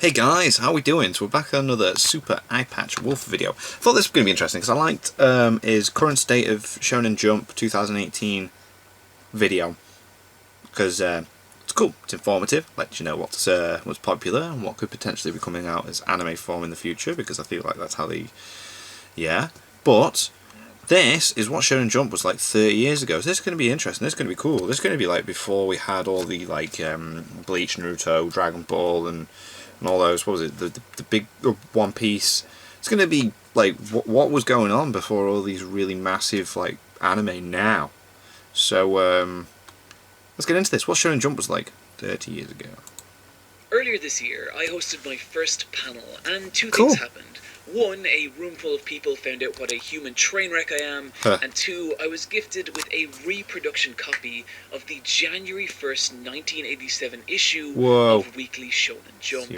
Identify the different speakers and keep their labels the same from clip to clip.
Speaker 1: Hey guys, how are we doing? So we're back on another Super Eye Patch Wolf video. Thought this was going to be interesting because I liked his current state of Shonen Jump 2018 video because it's cool, it's informative, lets you know what's popular and what could potentially be coming out as anime form in the future, because I feel like that's how they, But this is what Shonen Jump was like 30 years ago. So this is going to be interesting. This is going to be cool. This is going to be like before we had all the Bleach, Naruto, Dragon Ball, and all those. What was it? The big One Piece. It's going to be like what was going on before all these really massive like anime now. So let's get into this. What Shonen Jump was like 30 years ago.
Speaker 2: Earlier this year, I hosted my first panel, and two
Speaker 1: Cool.
Speaker 2: things happened. One, a room full of people found out what a human train wreck I am, and two, I was gifted with a reproduction copy of the January 1st, 1987 issue of Weekly Shonen Jump.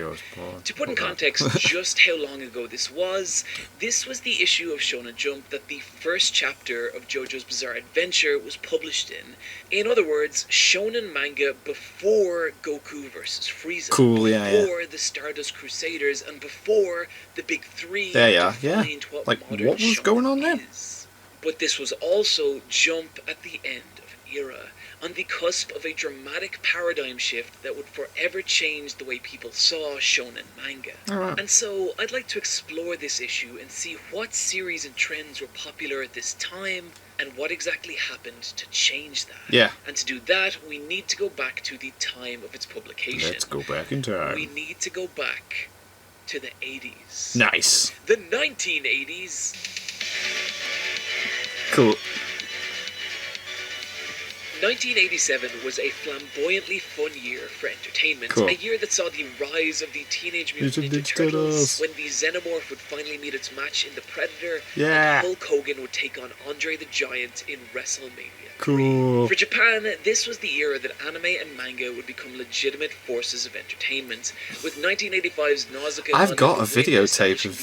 Speaker 2: To put in context just how long ago this was the issue of Shonen Jump that the first chapter of JoJo's Bizarre Adventure was published in. In other words, shonen manga before Goku vs. Frieza, before the Stardust Crusaders, and before the big three.
Speaker 1: There you are, yeah. Like, what was going on there?
Speaker 2: But this was also Jump at the end of an era, on the cusp of a dramatic paradigm shift that would forever change the way people saw shonen manga.
Speaker 1: Right.
Speaker 2: And so, I'd like to explore this issue and see what series and trends were popular at this time, and what exactly happened to change that.
Speaker 1: Yeah.
Speaker 2: And to do that, we need to go back to the time of its publication.
Speaker 1: Let's go back in time.
Speaker 2: We need to go back to the 80s.
Speaker 1: Nice.
Speaker 2: The 1980s.
Speaker 1: Cool.
Speaker 2: 1987 was a flamboyantly fun year for entertainment.
Speaker 1: Cool.
Speaker 2: A year that saw the rise of the Teenage Mutant Ninja Turtles, when the Xenomorph would finally meet its match in The Predator, and Hulk Hogan would take on Andre the Giant in WrestleMania.
Speaker 1: Cool.
Speaker 2: For Japan, this was the era that anime and manga would become legitimate forces of entertainment, with 1985's Nausicaa.
Speaker 1: I've got a videotape of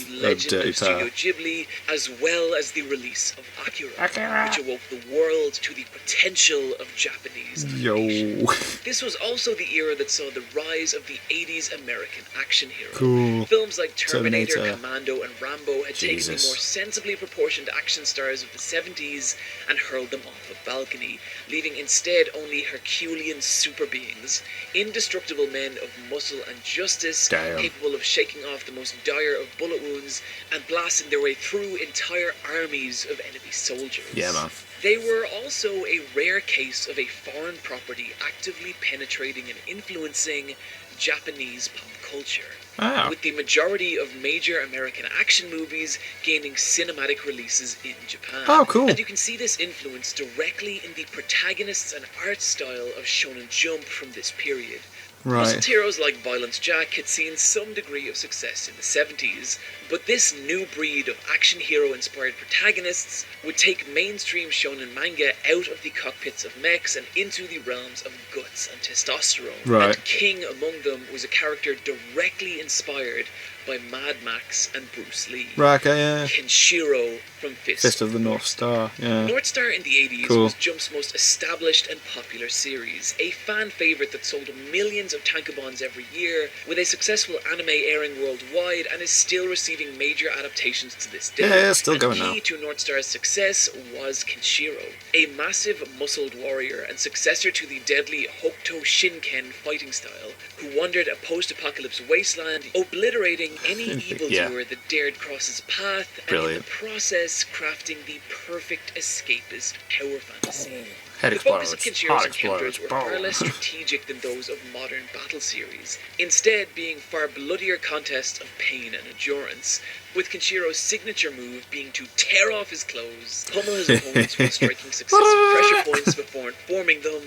Speaker 1: Dirty
Speaker 2: Studio
Speaker 1: Pair.
Speaker 2: Ghibli, as well as the release of Akira, which awoke the world to the potential of Japanese animation. This was also the era that saw the rise of the 80s American action hero.
Speaker 1: Cool.
Speaker 2: Films like Terminator, Commando, and Rambo had taken the more sensibly proportioned action stars of the 70s and hurled them off a balcony, leaving instead only Herculean super beings, indestructible men of muscle and justice, capable of shaking off the most dire of bullet wounds and blasting their way through entire armies of enemy soldiers.
Speaker 1: Yeah, man.
Speaker 2: They were also a rare case of a foreign property actively penetrating and influencing Japanese pop culture, with the majority of major American action movies gaining cinematic releases in Japan.
Speaker 1: Oh, cool.
Speaker 2: And you can see this influence directly in the protagonists and art style of Shonen Jump from this period. Recent heroes like Violence Jack had seen some degree of success in the 70s, but this new breed of action hero-inspired protagonists would take mainstream shonen manga out of the cockpits of mechs and into the realms of guts and testosterone. And king among them was a character directly inspired by Mad Max and Bruce Lee. Kenshiro from Fist
Speaker 1: of the North Star. Yeah.
Speaker 2: North Star in the 80s was Jump's most established and popular series, a fan favorite that sold millions of tankobons every year, with a successful anime airing worldwide, and is still receiving major adaptations to this day.
Speaker 1: Yeah, still going now.
Speaker 2: Key to North Star's success was Kenshiro, a massive muscled warrior and successor to the deadly Hokuto Shinken fighting style, who wandered a post-apocalypse wasteland, obliterating any evildoer that dared cross his path, and in the process crafting the perfect escapist power fantasy. The focus of Kenshiro's encounters were far less strategic than those of modern battle series, instead being far bloodier contests of pain and endurance, with Kenshiro's signature move being to tear off his clothes, pummel his opponents while striking successive pressure points before informing them,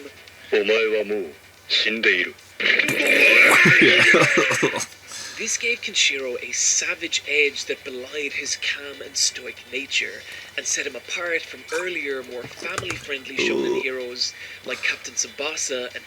Speaker 2: This gave Kenshiro a savage edge that belied his calm and stoic nature, and set him apart from earlier, more family-friendly shonen heroes like Captain Tsubasa and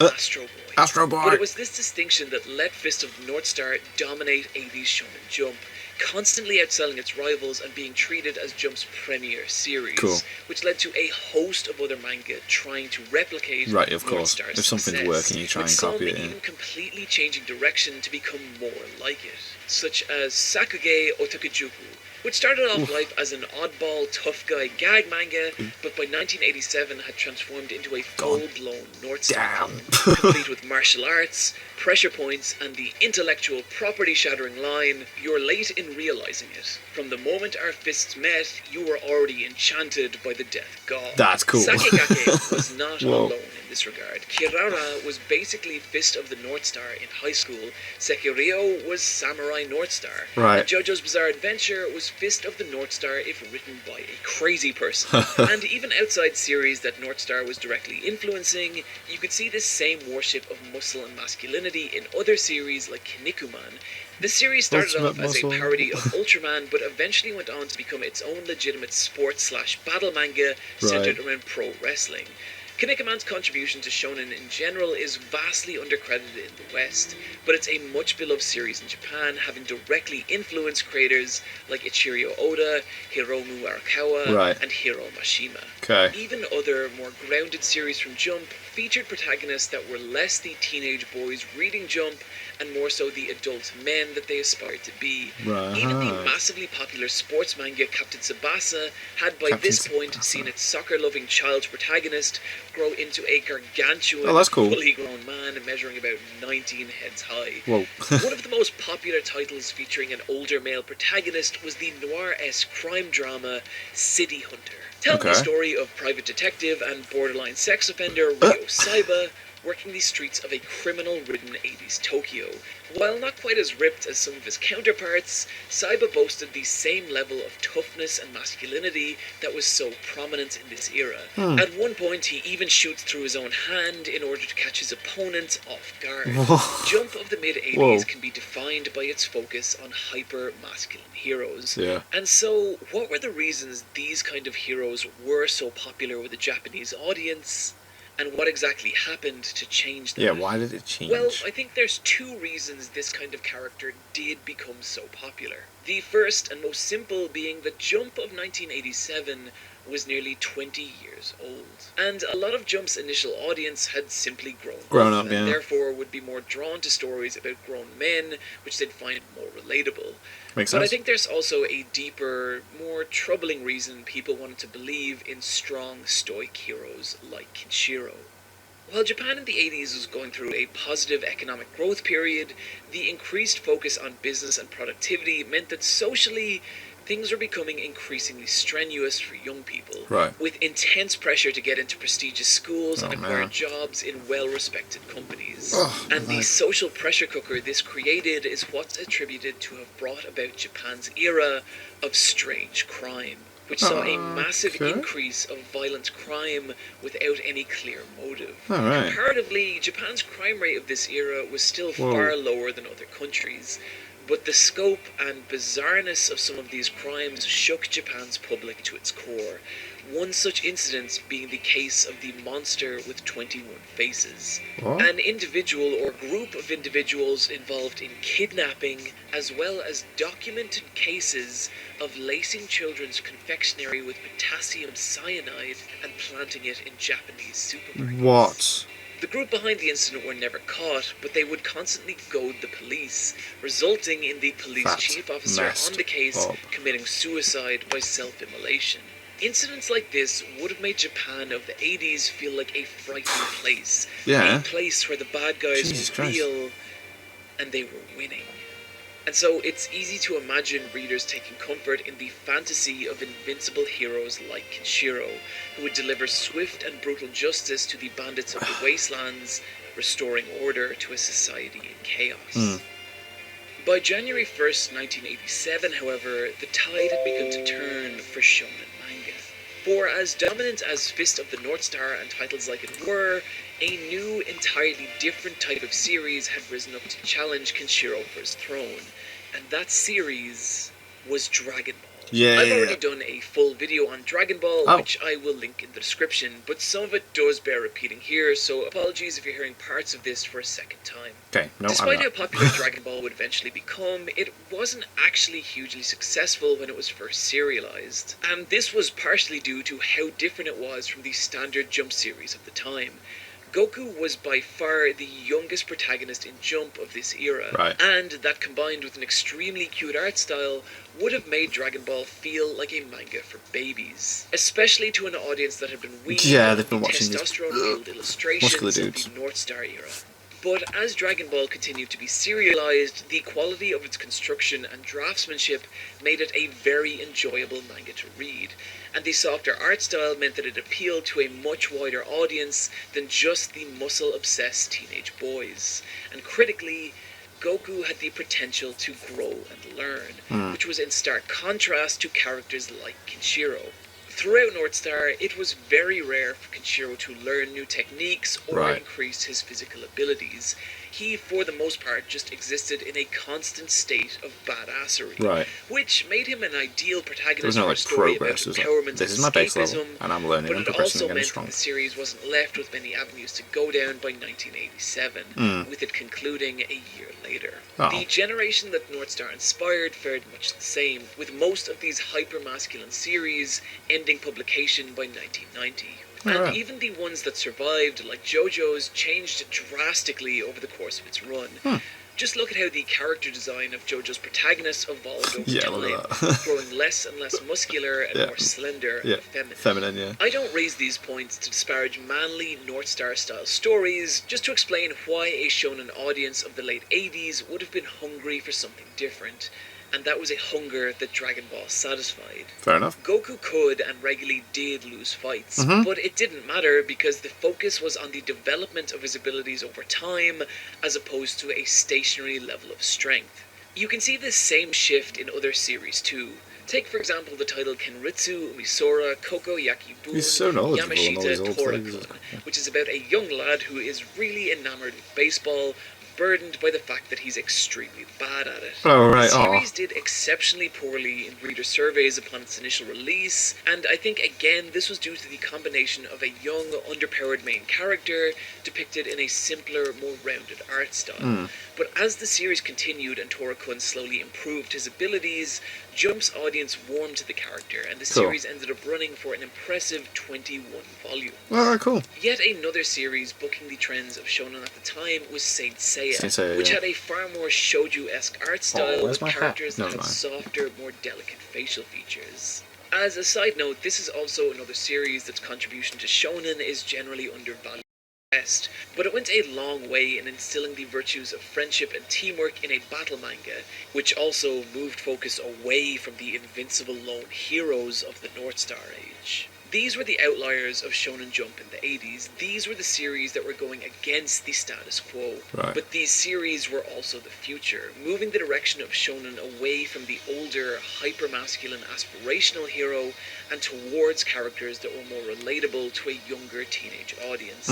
Speaker 2: Astro Boy. But it was this distinction that let Fist of the North Star dominate 80s Shonen Jump, constantly outselling its rivals and being treated as Jump's premier series,
Speaker 1: Cool.
Speaker 2: which led to a host of other manga trying to replicate
Speaker 1: Right, of
Speaker 2: North
Speaker 1: course.
Speaker 2: Star's
Speaker 1: If something's
Speaker 2: success,
Speaker 1: working, you try
Speaker 2: with
Speaker 1: and
Speaker 2: some
Speaker 1: copy it,
Speaker 2: even
Speaker 1: yeah.
Speaker 2: completely changing direction to become more like it, such as Sakage Otakujuku, which started off life as an oddball, tough guy gag manga, but by 1987 had transformed into a full-blown North Star
Speaker 1: Damn.
Speaker 2: film, complete with martial arts, pressure points, and the intellectual property-shattering line, "You're late in realizing it. From the moment our fists met, you were already enchanted by the death god."
Speaker 1: That's cool.
Speaker 2: Sakegake was not
Speaker 1: Whoa.
Speaker 2: alone in this regard. Kirara was basically Fist of the North Star in high school. Sekiryo was Samurai North Star.
Speaker 1: Right.
Speaker 2: And JoJo's Bizarre Adventure was Fist of the North Star if written by a crazy person. And even outside series that North Star was directly influencing, you could see this same worship of muscle and masculinity in other series like Kinnikuman. The series started
Speaker 1: Ultimate
Speaker 2: off as a
Speaker 1: Muscle.
Speaker 2: parody of Ultraman, but eventually went on to become its own legitimate sports/battle manga centered around pro wrestling. Kinnikuman's contribution to shonen in general is vastly undercredited in the West, but it's a much beloved series in Japan, having directly influenced creators like Ichiro Oda, Hiromu Arakawa, and Hiro Mashima.
Speaker 1: Okay.
Speaker 2: Even other, more grounded series from Jump featured protagonists that were less the teenage boys reading Jump and more so the adult men that they aspired to be.
Speaker 1: Right.
Speaker 2: Even the massively popular sports manga Captain Tsubasa had by this point seen its soccer-loving child protagonist grow into a gargantuan, fully grown man measuring about 19 heads high.
Speaker 1: Whoa.
Speaker 2: One of the most popular titles featuring an older male protagonist was the noir-esque crime drama City Hunter, telling the story of private detective and borderline sex offender Ryo Saiba working the streets of a criminal-ridden 80s Tokyo. While not quite as ripped as some of his counterparts, Saiba boasted the same level of toughness and masculinity that was so prominent in this era. At one point, he even shoots through his own hand in order to catch his opponent off guard. Jump of the mid-80s can be defined by its focus on hyper-masculine heroes.
Speaker 1: Yeah.
Speaker 2: And so, what were the reasons these kind of heroes were so popular with the Japanese audience? And what exactly happened to change that?
Speaker 1: Yeah, why did it change?
Speaker 2: Well, I think there's two reasons this kind of character did become so popular. The first and most simple being the Jump of 1987 was nearly 20 years old. And a lot of Jump's initial audience had simply grown up, and therefore would be more drawn to stories about grown men, which they'd find more relatable.
Speaker 1: Makes sense.
Speaker 2: But I think there's also a deeper, more troubling reason people wanted to believe in strong, stoic heroes like Kenshiro. While Japan in the 80s was going through a positive economic growth period, the increased focus on business and productivity meant that socially, things were becoming increasingly strenuous for young people, with intense pressure to get into prestigious schools and acquire jobs in well-respected companies. And the social pressure cooker this created is what's attributed to have brought about Japan's era of strange crime, which saw a massive increase of violent crime without any clear motive. Comparatively, Japan's crime rate of this era was still far lower than other countries, but the scope and bizarreness of some of these crimes shook Japan's public to its core. One such incident being the case of the monster with 21 faces. An individual or group of individuals involved in kidnapping, as well as documented cases of lacing children's confectionery with potassium cyanide and planting it in Japanese supermarkets.
Speaker 1: What?
Speaker 2: The group behind the incident were never caught, but they would constantly goad the police, resulting in the police chief officer on the case committing suicide by self-immolation. Incidents like this would have made Japan of the 80s feel like a frightening place. A place where the bad guys were real and they were winning. And so it's easy to imagine readers taking comfort in the fantasy of invincible heroes like Kenshiro, who would deliver swift and brutal justice to the bandits of the wastelands, restoring order to a society in chaos. By January 1st, 1987, however, the tide had begun to turn for shonen manga. For as dominant as Fist of the North Star and titles like it were, a new, entirely different type of series had risen up to challenge Kenshiro for his throne, and that series was Dragon Ball. I've already done a full video on Dragon Ball, which I will link in the description, but some of it does bear repeating here, so apologies if you're hearing parts of this for a second time.
Speaker 1: Okay, no,
Speaker 2: Despite how popular Dragon Ball would eventually become, it wasn't actually hugely successful when it was first serialized. And this was partially due to how different it was from the standard Jump series of the time. Goku was by far the youngest protagonist in Jump of this era, and that combined with an extremely cute art style would have made Dragon Ball feel like a manga for babies, especially to an audience that had been weaned on the testosterone-fueled illustrations of the North Star era. But as Dragon Ball continued to be serialized, the quality of its construction and draftsmanship made it a very enjoyable manga to read, and the softer art style meant that it appealed to a much wider audience than just the muscle-obsessed teenage boys. And critically, Goku had the potential to grow and learn, which was in stark contrast to characters like Kenshiro. Throughout North Star, it was very rare for Kenshiro to learn new techniques or increase his physical abilities. He, for the most part, just existed in a constant state of badassery, which made him an ideal protagonist for a story about empowerment and escapism,
Speaker 1: and I'm learning
Speaker 2: but it also meant that the series wasn't left with many avenues to go down by 1987, with it concluding a year later. The generation that North Star inspired fared much the same, with most of these hyper-masculine series ending publication by 1990. And even the ones that survived, like JoJo's, changed drastically over the course of its run. Just look at how the character design of JoJo's protagonists evolved over time, growing less and less muscular and more slender and feminine. I don't raise these points to disparage manly North Star style stories, just to explain why a shonen audience of the late 80s would have been hungry for something different. And that was a hunger that Dragon Ball satisfied.
Speaker 1: Fair enough.
Speaker 2: Goku could and regularly did lose fights, but it didn't matter because the focus was on the development of his abilities over time as opposed to a stationary level of strength. You can see this same shift in other series too. Take for example the title Kenritsu Umisora Koko Yakibun Yamashita Torakun, which is about a young lad who is really enamored with baseball, burdened by the fact that he's extremely bad at it. The series did exceptionally poorly in reader surveys upon its initial release, and I think again this was due to the combination of a young, underpowered main character depicted in a simpler, more rounded art style. But as the series continued and Torakun slowly improved his abilities, Jump's audience warmed to the character, and the series ended up running for an impressive 21 volumes. Yet another series booking the trends of shonen at the time was Saint Seiya, which had a far more shoujo-esque art style with characters that had softer, more delicate facial features. As a side note, this is also another series that's contribution to shonen is generally undervalued. But it went a long way in instilling the virtues of friendship and teamwork in a battle manga, which also moved focus away from the invincible lone heroes of the North Star Age. These were the outliers of Shonen Jump in the 80s. These were the series that were going against the status quo. But these series were also the future, moving the direction of shonen away from the older, hyper-masculine aspirational hero and towards characters that were more relatable to a younger teenage audience.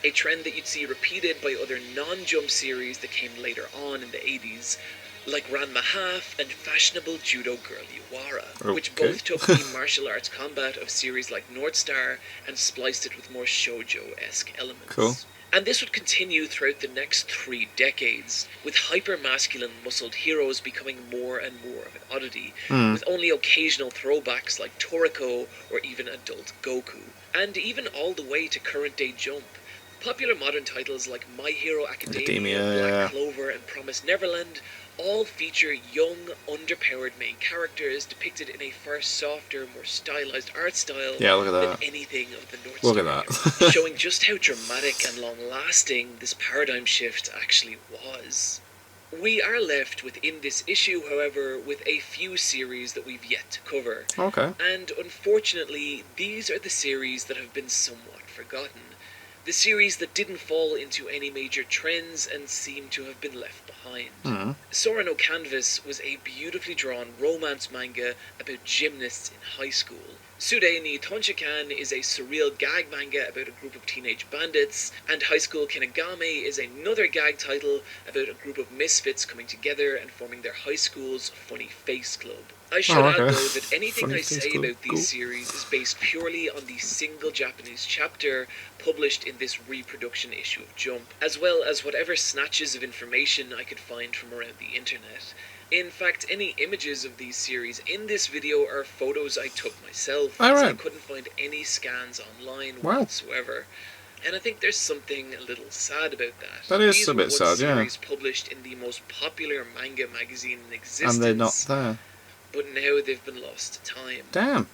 Speaker 2: A trend that you'd see repeated by other non-Jump series that came later on in the 80s, like Ranma Half and fashionable judo girl Yuara, which both took the martial arts combat of series like North Star and spliced it with more shoujo-esque elements. And this would continue throughout the next 3 decades, with hyper-masculine muscled heroes becoming more and more of an oddity, with only occasional throwbacks like Toriko or even adult Goku, and even all the way to current-day Jump. Popular modern titles like My Hero Academia, Black Clover, and Promised Neverland all feature young, underpowered main characters depicted in a far softer, more stylized art style than anything of the North Star era, showing just how dramatic and long-lasting this paradigm shift actually was. We are left within this issue, however, with a few series that we've yet to cover. And unfortunately, these are the series that have been somewhat forgotten. The series that didn't fall into any major trends and seem to have been left behind. Sora no Canvas was a beautifully drawn romance manga about gymnasts in high school. Sude ni Tonshikan is a surreal gag manga about a group of teenage bandits, and High School Kinagame is another gag title about a group of misfits coming together and forming their high school's funny face club. I should add, though, that anything I say about these series is based purely on the single Japanese chapter published in this reproduction issue of Jump, as well as whatever snatches of information I could find from around the internet. In fact, any images of these series in this video are photos I took myself, as I couldn't find any scans online whatsoever. And I think there's something a little sad about that.
Speaker 1: That is a bit sad, yeah.
Speaker 2: These series published in the most popular manga magazine in existence.
Speaker 1: And they're not there.
Speaker 2: But now they've been lost to time.
Speaker 1: Damn.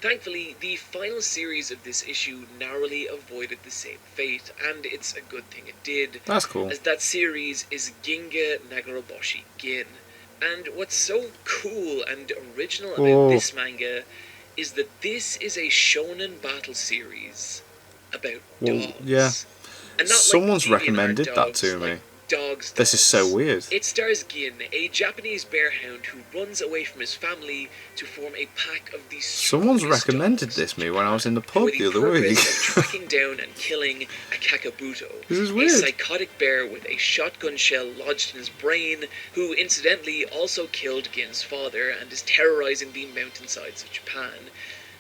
Speaker 2: Thankfully, the final series of this issue narrowly avoided the same fate, and it's a good thing it did.
Speaker 1: That's cool.
Speaker 2: As that series is Ginga Nagareboshi Gin. And what's so cool and original about this manga is that this is a shonen battle series about dogs.
Speaker 1: Yeah.
Speaker 2: And not
Speaker 1: someone's
Speaker 2: like
Speaker 1: recommended
Speaker 2: dogs,
Speaker 1: that to me.
Speaker 2: Like dogs.
Speaker 1: This is so weird.
Speaker 2: It stars Gin, a Japanese bear hound who runs away from his family to form a pack of these.
Speaker 1: Someone's recommended this to me when I was in the pub the other week.
Speaker 2: Tracking down and killing a kakabuto,
Speaker 1: this is weird.
Speaker 2: A psychotic bear with a shotgun shell lodged in his brain, who incidentally also killed Gin's father and is terrorizing the mountainsides of Japan.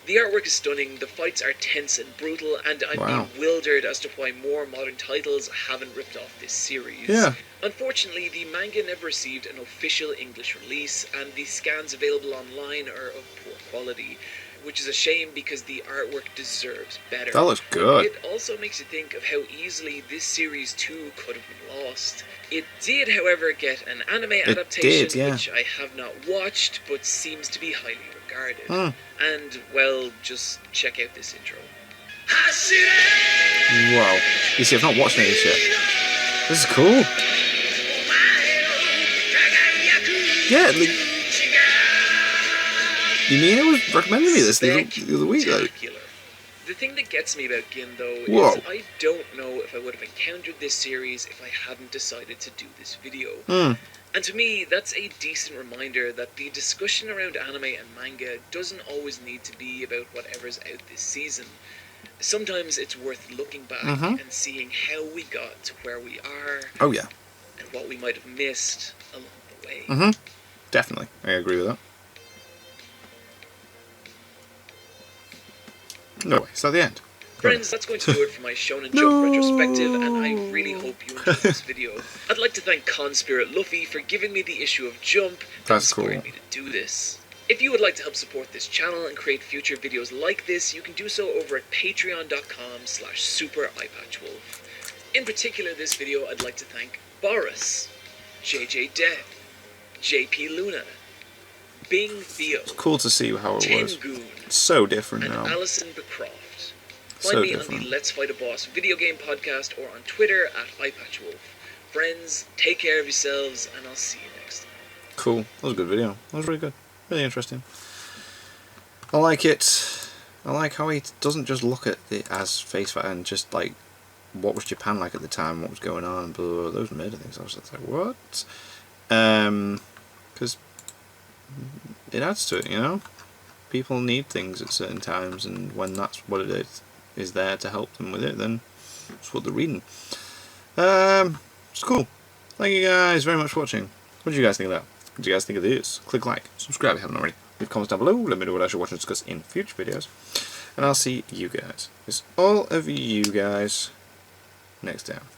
Speaker 2: The artwork is stunning, the fights are tense and brutal, and I'm bewildered as to why more modern titles haven't ripped off this series.
Speaker 1: Yeah.
Speaker 2: Unfortunately, the manga never received an official English release, and the scans available online are of poor quality, which is a shame because the artwork deserves better.
Speaker 1: That looks good.
Speaker 2: It also makes you think of how easily this series too could have been lost. It did, however, get an anime adaptation, which I have not watched, but seems to be highly regarded. And, well, just check out this intro.
Speaker 1: Wow. You see, I've not watched any of this yet. This is cool. Yeah, like, Yumina was recommending me this the other week, though.
Speaker 2: The thing that gets me about Gin, though, is I don't know if I would have encountered this series if I hadn't decided to do this video. And to me, that's a decent reminder that the discussion around anime and manga doesn't always need to be about whatever's out this season. Sometimes it's worth looking back and seeing how we got to where we are.
Speaker 1: Oh, yeah.
Speaker 2: And what we might have missed along the way.
Speaker 1: Definitely. I agree with that. No way, is that the end?
Speaker 2: Friends, that's going to do it for my Shonen Jump retrospective, and I really hope you enjoyed this video. I'd like to thank Conspirit Luffy for giving me the issue of Jump and inspiring me to do this. If you would like to help support this channel and create future videos like this, you can do so over at patreon.com/supereyepatchwolf. In particular, this video I'd like to thank Boris, JJ Death, JP Luna, Bing Theo,
Speaker 1: it's cool to see how it was.
Speaker 2: Tengoon,
Speaker 1: it's so different
Speaker 2: and
Speaker 1: now.
Speaker 2: Alison Becroft. Find me on the Let's Fight a Boss video game podcast or on Twitter at eyepatchwolf. Friends, take care of yourselves, and I'll see you next time.
Speaker 1: Cool. That was a good video. That was really good. Really interesting. I like it. I like how he doesn't just look at it as face value and just like what was Japan like at the time, what was going on, and blah, blah, blah. Those murder things. I was just like, what? Because it adds to it, you know? People need things at certain times, and when that's what it is there to help them with it, then that's what they're reading. It's cool. Thank you guys very much for watching. What did you guys think of that? What do you guys think of this? Click like, subscribe if you haven't already. Leave comments down below, let me know what I should watch and discuss in future videos. And I'll see you guys, all of you guys, next time.